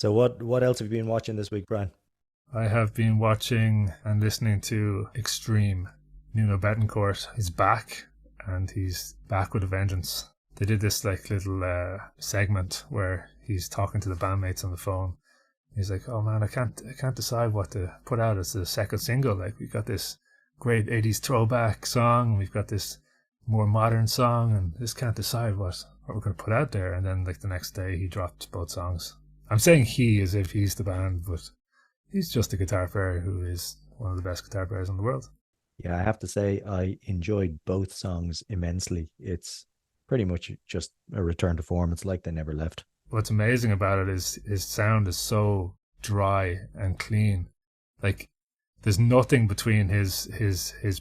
So what else have you been watching this week, Brian? I have been watching and listening to Extreme. Nuno Bettencourt is back, and he's back with a vengeance. They did this like little segment where he's talking to the bandmates on the phone. He's like, "Oh man, I can't decide what to put out as the second single. Like we've got this great '80s throwback song, we've got this more modern song, and just can't decide what we're gonna put out there." And then like the next day, he dropped both songs. I'm saying he as if he's the band, but he's just a guitar player who is one of the best guitar players in the world. Yeah, I have to say I enjoyed both songs immensely. It's pretty much just a return to form. It's like they never left. What's amazing about it is his sound is so dry and clean. Like there's nothing between his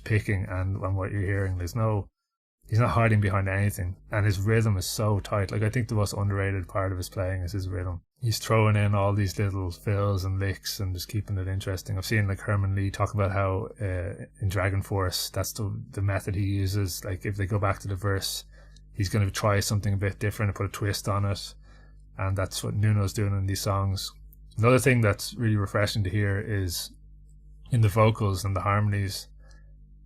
picking and what you're hearing. He's not hiding behind anything, and his rhythm is so tight. Like I think the most underrated part of his playing is his rhythm. He's throwing in all these little fills and licks and just keeping it interesting. I've seen like Herman Lee talk about how in Dragon Force that's the method he uses. Like if they go back to the verse, he's going to try something a bit different and put a twist on it, and that's what Nuno's doing in these songs. Another thing that's really refreshing to hear is in the vocals and the harmonies,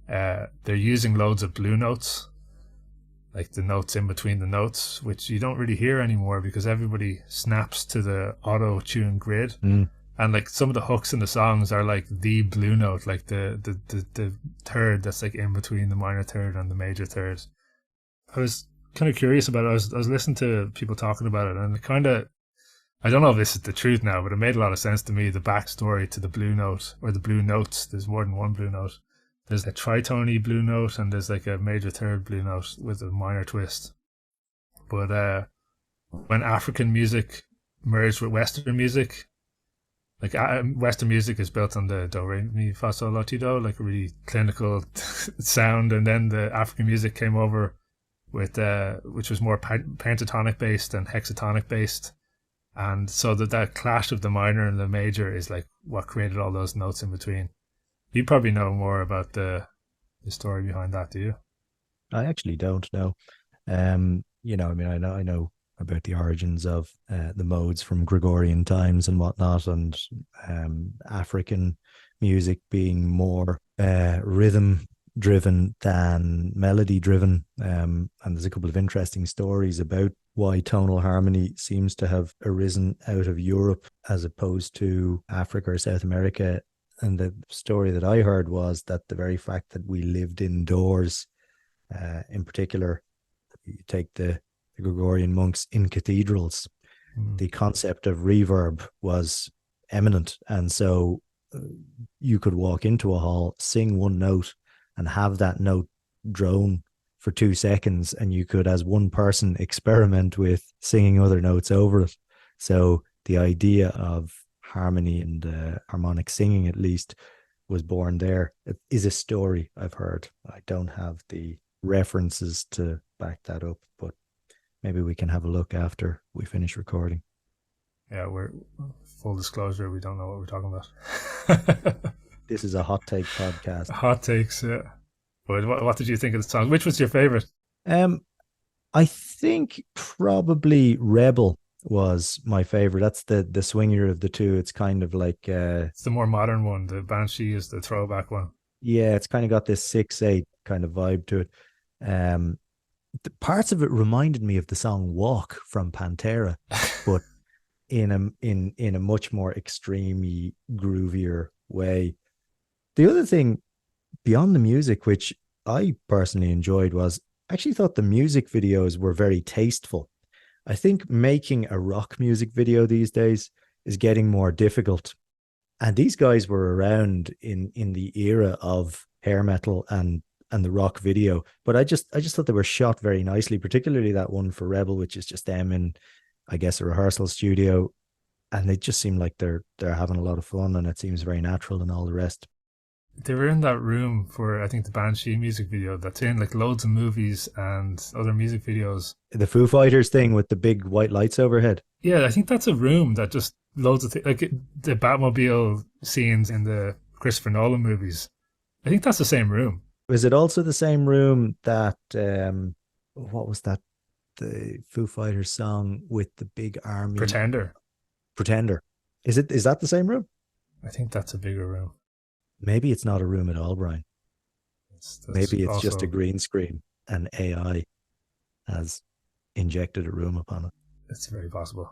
they're using loads of blue notes, like the notes in between the notes, which you don't really hear anymore because everybody snaps to the auto-tune grid. And like some of the hooks in the songs are like the blue note, like the third that's like in between the minor third and the major third. I was kind of curious about it. I was listening to people talking about it, and it kind of, I don't know if this is the truth now, but it made a lot of sense to me, the backstory to the blue note, or the blue notes. There's more than one blue note. There's a tritone blue note, and there's like a major third blue note with a minor twist. But when African music merged with Western music, like Western music is built on the do re mi fa sol la ti do, like a really clinical sound, and then the African music came over with which was more pentatonic based and hexatonic based, and so that clash of the minor and the major is like what created all those notes in between. You probably know more about the story behind that, do you? I actually don't know. I mean, I know about the origins of the modes from Gregorian times and whatnot, and African music being more rhythm driven than melody driven. And there's a couple of interesting stories about why tonal harmony seems to have arisen out of Europe as opposed to Africa or South America. And the story that I heard was that the very fact that we lived indoors, in particular, you take the Gregorian monks in cathedrals, the concept of reverb was eminent. And so you could walk into a hall, sing one note, and have that note drone for 2 seconds, and you could, as one person, experiment with singing other notes over it. So the idea of harmony and harmonic singing, at least, was born there. It is a story I've heard. I don't have the references to back that up, but maybe we can have a look after we finish recording. Yeah, we're full disclosure, we don't know what we're talking about. This is a hot take podcast. Hot takes, yeah. But what did you think of the song? Which was your favorite? I think probably Rebel was my favorite. That's the swingier of the two. It's kind of like it's the more modern one. The Banshee is the throwback one. Yeah, it's kind of got this 6/8 kind of vibe to it. The parts of it reminded me of the song Walk from Pantera, but in a much more extremely groovier way. The other thing beyond the music, which I personally enjoyed, was I actually thought the music videos were very tasteful. I think making a rock music video these days is getting more difficult. And these guys were around in the era of hair metal and the rock video. But I just thought they were shot very nicely, particularly that one for Rebel, which is just them in, I guess, a rehearsal studio. And they just seem like they're having a lot of fun, and it seems very natural and all the rest. They were in that room for, I think, the Banshee music video that's in like loads of movies and other music videos. The Foo Fighters thing with the big white lights overhead. Yeah, I think that's a room that just loads of things, like the Batmobile scenes in the Christopher Nolan movies. I think that's the same room. Was it also the same room that, what was that? The Foo Fighters song with the big army? Pretender. Pretender. Is that the same room? I think that's a bigger room. Maybe it's not a room at all, Brian. That's Maybe it's just a also, green screen and AI has injected a room upon it. it's very possible.